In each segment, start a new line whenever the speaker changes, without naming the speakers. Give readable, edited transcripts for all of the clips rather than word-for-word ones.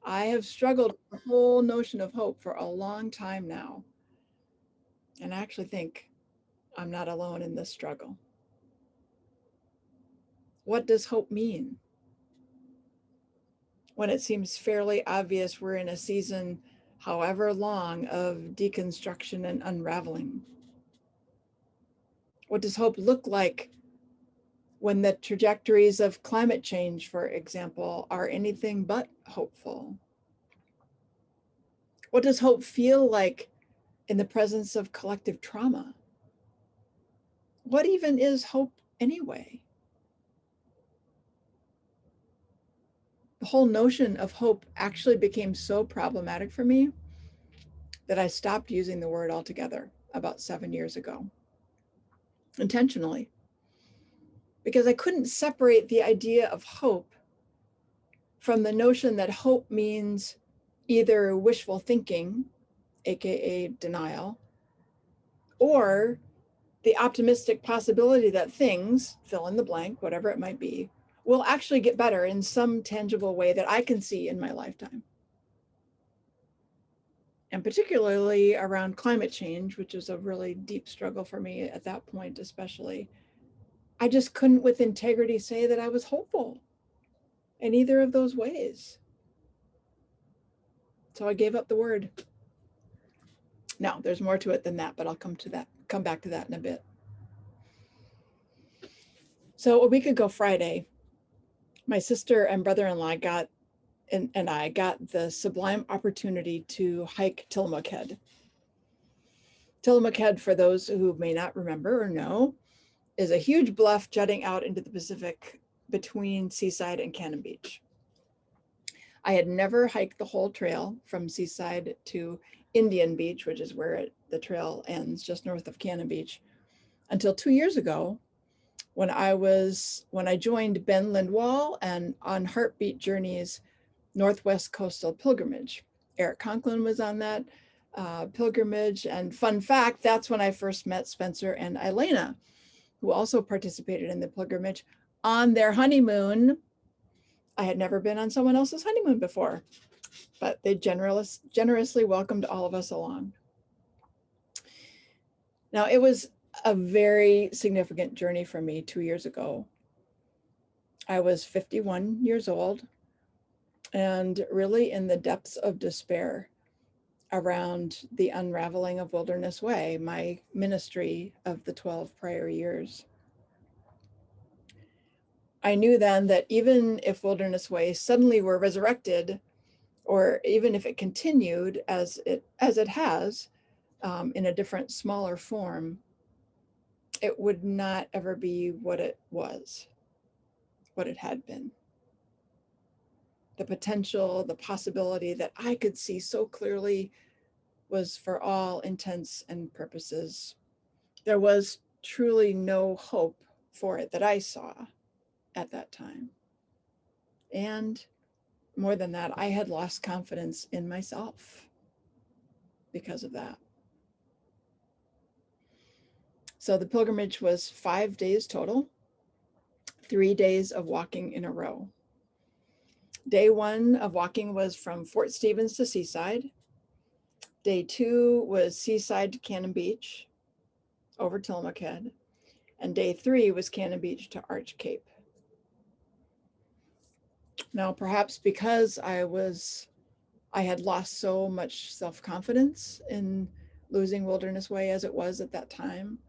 I have struggled with the whole notion of hope for a long time now. And I actually think I'm not alone in this struggle. What does hope mean? When it seems fairly obvious we're in a season, however long, of deconstruction and unraveling. What does hope look like when the trajectories of climate change, for example, are anything but hopeful? What does hope feel like in the presence of collective trauma? What even is hope anyway? The whole notion of hope actually became so problematic for me that I stopped using the word altogether about 7 years ago, intentionally, because I couldn't separate the idea of hope from the notion that hope means either wishful thinking, aka denial, or the optimistic possibility that things, fill in the blank, whatever it might be, will actually get better in some tangible way that I can see in my lifetime. And particularly around climate change, which is a really deep struggle for me at that point, especially, I just couldn't with integrity say that I was hopeful in either of those ways. So I gave up the word. Now, there's more to it than that, but I'll come back to that in a bit. So a week ago Friday, my sister and brother-in-law and I got the sublime opportunity to hike Tillamook Head. Tillamook Head, for those who may not remember or know, is a huge bluff jutting out into the Pacific between Seaside and Cannon Beach. I had never hiked the whole trail from Seaside to Indian Beach, which is where the trail ends, just north of Cannon Beach, until 2 years ago when I joined Ben Lindwall and on Heartbeat Journeys Northwest Coastal Pilgrimage. Eric Conklin was on that pilgrimage, and fun fact, that's when I first met Spencer and Elena, who also participated in the pilgrimage on their honeymoon. I had never been on someone else's honeymoon before, but they generously welcomed all of us along. Now, it was a very significant journey for me 2 years ago. I was 51 years old and really in the depths of despair around the unraveling of Wilderness Way, my ministry of the 12 prior years. I knew then that even if Wilderness Way suddenly were resurrected, or even if it continued as it has in a different, smaller form, it would not ever be what it was, what it had been. The potential, the possibility that I could see so clearly was, for all intents and purposes, there was truly no hope for it that I saw at that time. And more than that, I had lost confidence in myself because of that. So the pilgrimage was 5 days total, 3 days of walking in a row. Day 1 of walking was from Fort Stevens to Seaside. Day 2 was Seaside to Cannon Beach over Tillamook Head. And day 3 was Cannon Beach to Arch Cape. Now, perhaps because I had lost so much self-confidence in losing Wilderness Way as it was at that time,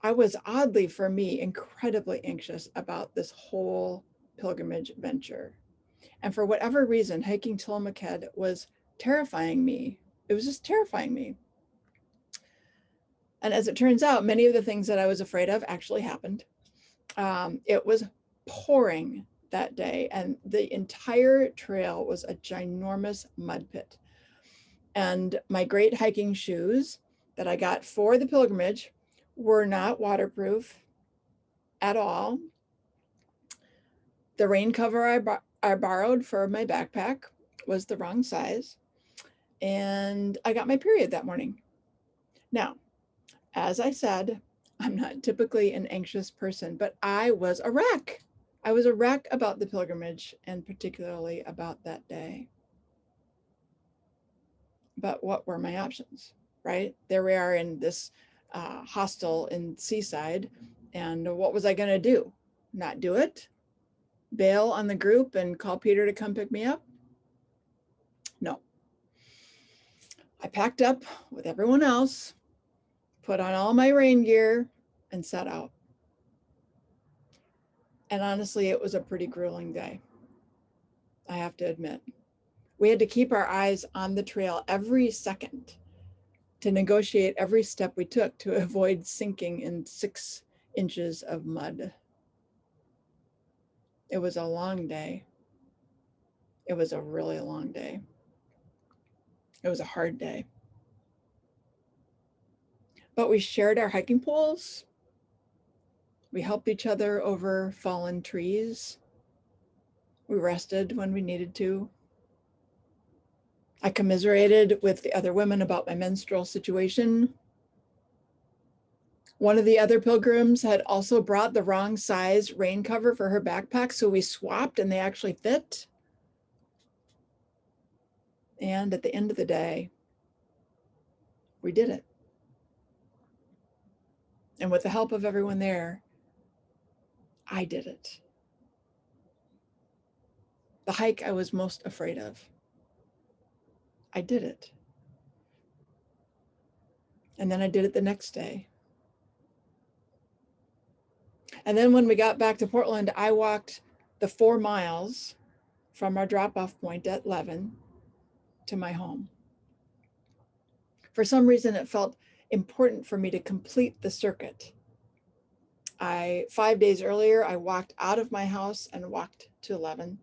I was, oddly for me, incredibly anxious about this whole pilgrimage venture. And for whatever reason, hiking Tillamook Head was terrifying me. It was just terrifying me. And as it turns out, many of the things that I was afraid of actually happened. It was pouring that day, and the entire trail was a ginormous mud pit. And my great hiking shoes that I got for the pilgrimage were not waterproof at all. The rain cover I borrowed for my backpack was the wrong size. And I got my period that morning. Now, as I said, I'm not typically an anxious person, but I was a wreck. I was a wreck about the pilgrimage and particularly about that day. But what were my options, right? There we are in this hostel in Seaside. And what was I going to do? Not do it? Bail on the group and call Peter to come pick me up? No. I packed up with everyone else, put on all my rain gear, and set out. And honestly, it was a pretty grueling day, I have to admit. We had to keep our eyes on the trail every second to negotiate every step we took to avoid sinking in 6 inches of mud. It was a long day. It was a really long day. It was a hard day. But we shared our hiking poles. We helped each other over fallen trees. We rested when we needed to. I commiserated with the other women about my menstrual situation. One of the other pilgrims had also brought the wrong size rain cover for her backpack, so we swapped and they actually fit. And at the end of the day, we did it. And with the help of everyone there, I did it. The hike I was most afraid of, I did it. And then I did it the next day. And then when we got back to Portland, I walked the 4 miles from our drop-off point at Levin to my home. For some reason, it felt important for me to complete the circuit. 5 days earlier, I walked out of my house and walked to Levin.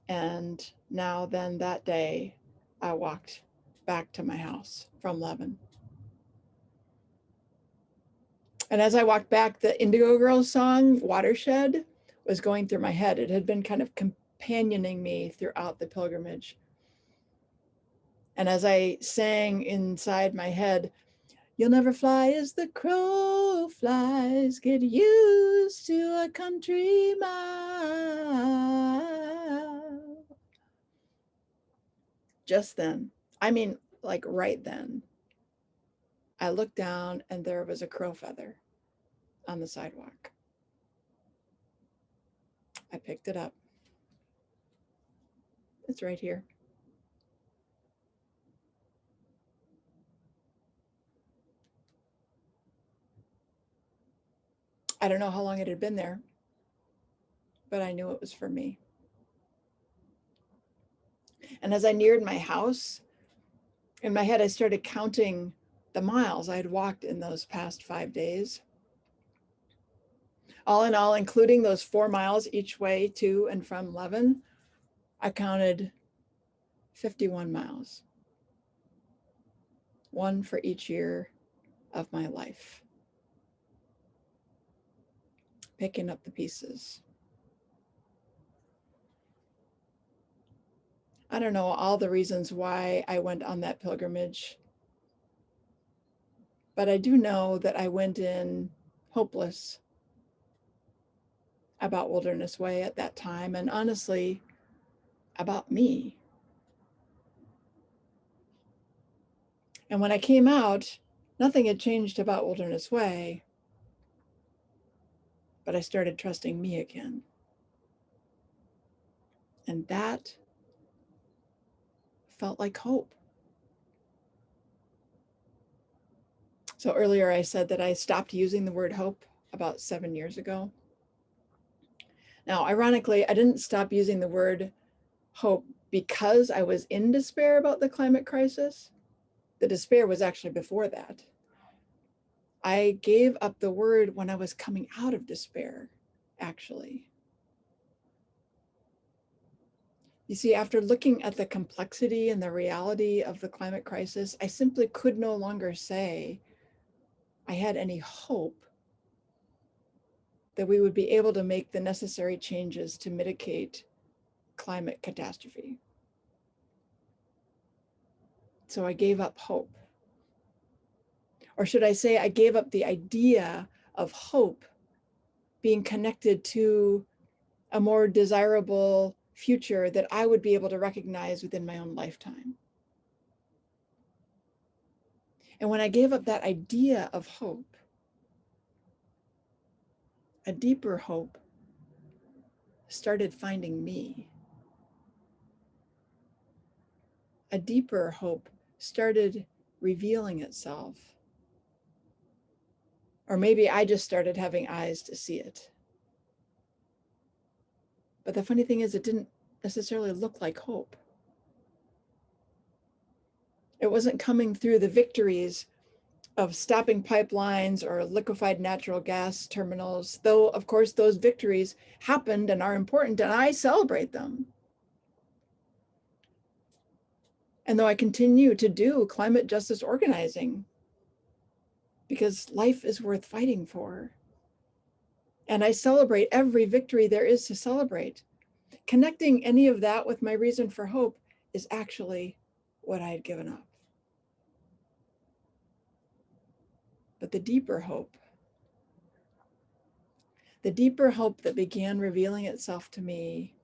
And now then that day, I walked back to my house from Levin. And as I walked back, the Indigo Girls song, Watershed, was going through my head. It had been kind of companioning me throughout the pilgrimage. And as I sang inside my head, "You'll never fly as the crow flies, get used to a country mile." Just then, I mean, like right then, I looked down and there was a crow feather on the sidewalk. I picked it up. It's right here. I don't know how long it had been there, but I knew it was for me. And as I neared my house, in my head, I started counting the miles I had walked in those past 5 days. All in all, including those 4 miles each way to and from Levin, I counted 51 miles, one for each year of my life. Picking up the pieces. I don't know all the reasons why I went on that pilgrimage, but I do know that I went in hopeless about Wilderness Way at that time, and honestly, about me. And when I came out, nothing had changed about Wilderness Way, but I started trusting me again. And that felt like hope. So earlier I said that I stopped using the word hope about 7 years ago. Now, ironically, I didn't stop using the word hope because I was in despair about the climate crisis. The despair was actually before that. I gave up the word when I was coming out of despair, actually. You see, after looking at the complexity and the reality of the climate crisis, I simply could no longer say I had any hope that we would be able to make the necessary changes to mitigate climate catastrophe. So I gave up hope. Or should I say, I gave up the idea of hope being connected to a more desirable future that I would be able to recognize within my own lifetime. And when I gave up that idea of hope, a deeper hope started finding me. A deeper hope started revealing itself. Or maybe I just started having eyes to see it. But the funny thing is, it didn't necessarily look like hope. It wasn't coming through the victories of stopping pipelines or liquefied natural gas terminals, though, of course, those victories happened and are important, and I celebrate them. And though I continue to do climate justice organizing, because life is worth fighting for. And I celebrate every victory there is to celebrate. Connecting any of that with my reason for hope is actually what I had given up. But the deeper hope that began revealing itself to me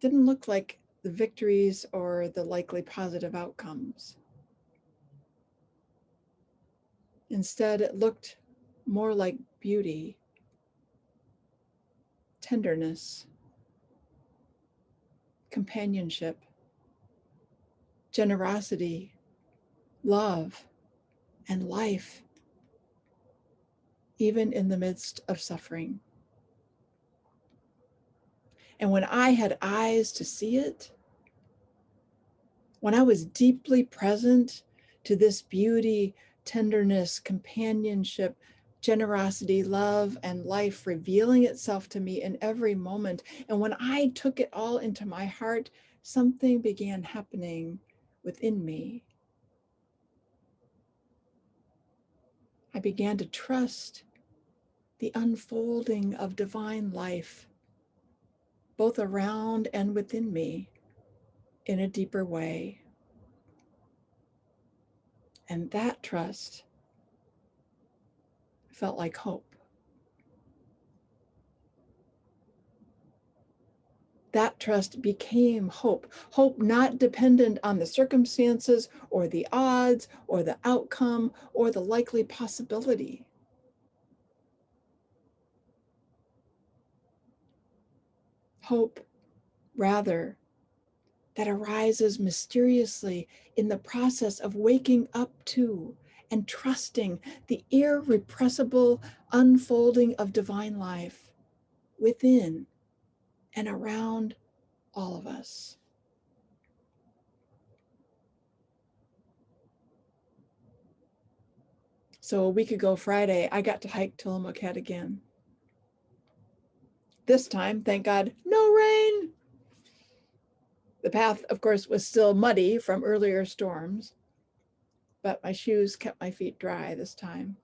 didn't look like the victories or the likely positive outcomes. Instead, it looked more like beauty, tenderness, companionship, generosity, love, and life, even in the midst of suffering. And when I had eyes to see it, when I was deeply present to this beauty, tenderness, companionship, generosity, love, and life revealing itself to me in every moment, and when I took it all into my heart, something began happening within me. I began to trust the unfolding of divine life, both around and within me, in a deeper way. And that trust felt like hope. That trust became hope. Hope not dependent on the circumstances or the odds or the outcome or the likely possibility. Hope, rather, that arises mysteriously in the process of waking up to and trusting the irrepressible unfolding of divine life within and around all of us. So a week ago Friday, I got to hike Tillamook Head again. This time, thank God, no rain. The path, of course, was still muddy from earlier storms, but my shoes kept my feet dry this time.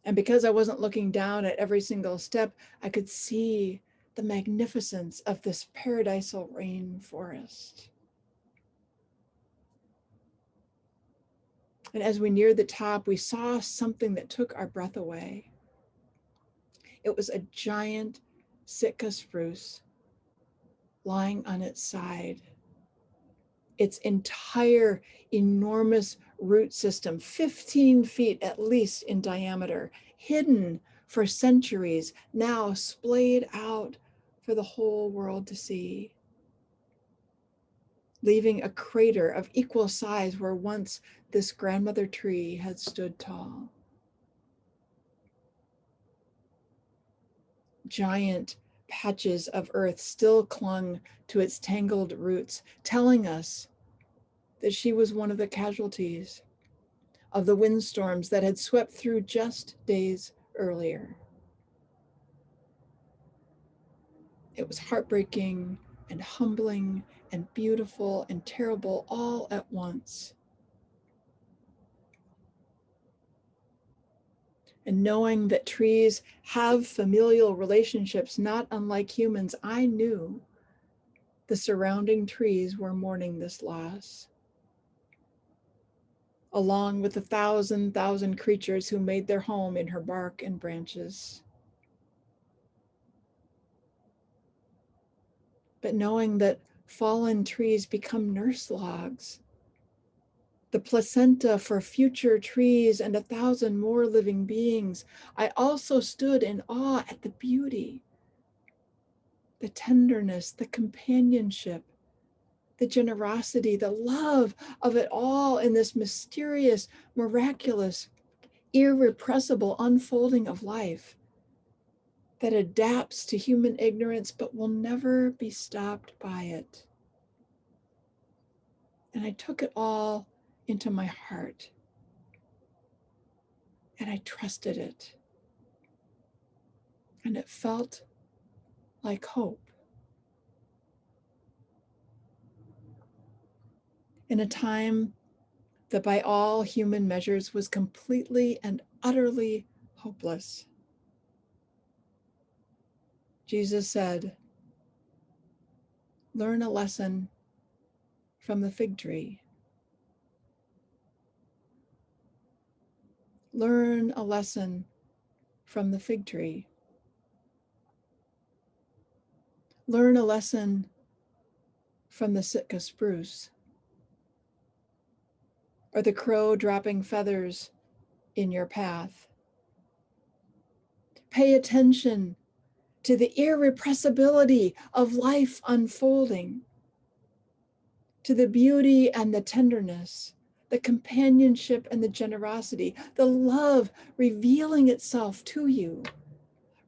And because I wasn't looking down at every single step, I could see the magnificence of this paradisal rainforest. And as we neared the top, we saw something that took our breath away. It was a giant Sitka spruce lying on its side. Its entire enormous root system, 15 feet at least in diameter, hidden for centuries, now splayed out for the whole world to see, leaving a crater of equal size where once this grandmother tree had stood tall. Giant patches of earth still clung to its tangled roots, telling us that she was one of the casualties of the windstorms that had swept through just days earlier. It was heartbreaking and humbling and beautiful and terrible all at once. And knowing that trees have familial relationships not unlike humans, I knew the surrounding trees were mourning this loss. along with the thousand creatures who made their home in her bark and branches. But knowing that fallen trees become nurse logs, the placenta for future trees and 1,000 more living beings, I also stood in awe at the beauty, the tenderness, the companionship, the generosity, the love of it all in this mysterious, miraculous, irrepressible unfolding of life that adapts to human ignorance but will never be stopped by it. And I took it all into my heart and I trusted it. And it felt like hope. In a time that by all human measures was completely and utterly hopeless, Jesus said, learn a lesson from the fig tree. Learn a lesson from the fig tree. Learn a lesson from the Sitka spruce, or the crow dropping feathers in your path. Pay attention to the irrepressibility of life unfolding, to the beauty and the tenderness, the companionship and the generosity, the love revealing itself to you,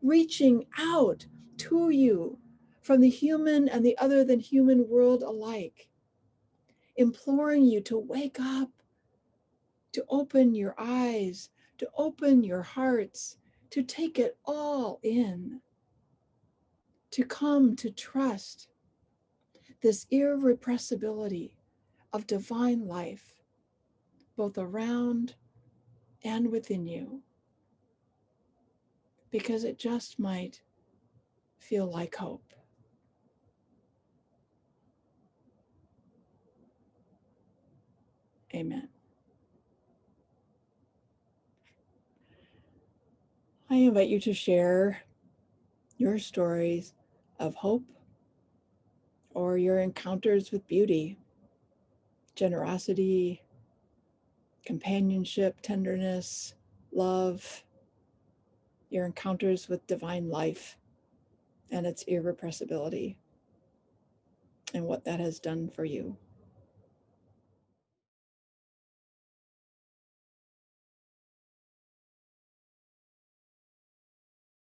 reaching out to you from the human and the other than human world alike, imploring you to wake up, to open your eyes, to open your hearts, to take it all in, to come to trust this irrepressibility of divine life, both around and within you, because it just might feel like hope. Amen. I invite you to share your stories of hope or your encounters with beauty, generosity, companionship, tenderness, love, your encounters with divine life and its irrepressibility, and what that has done for you.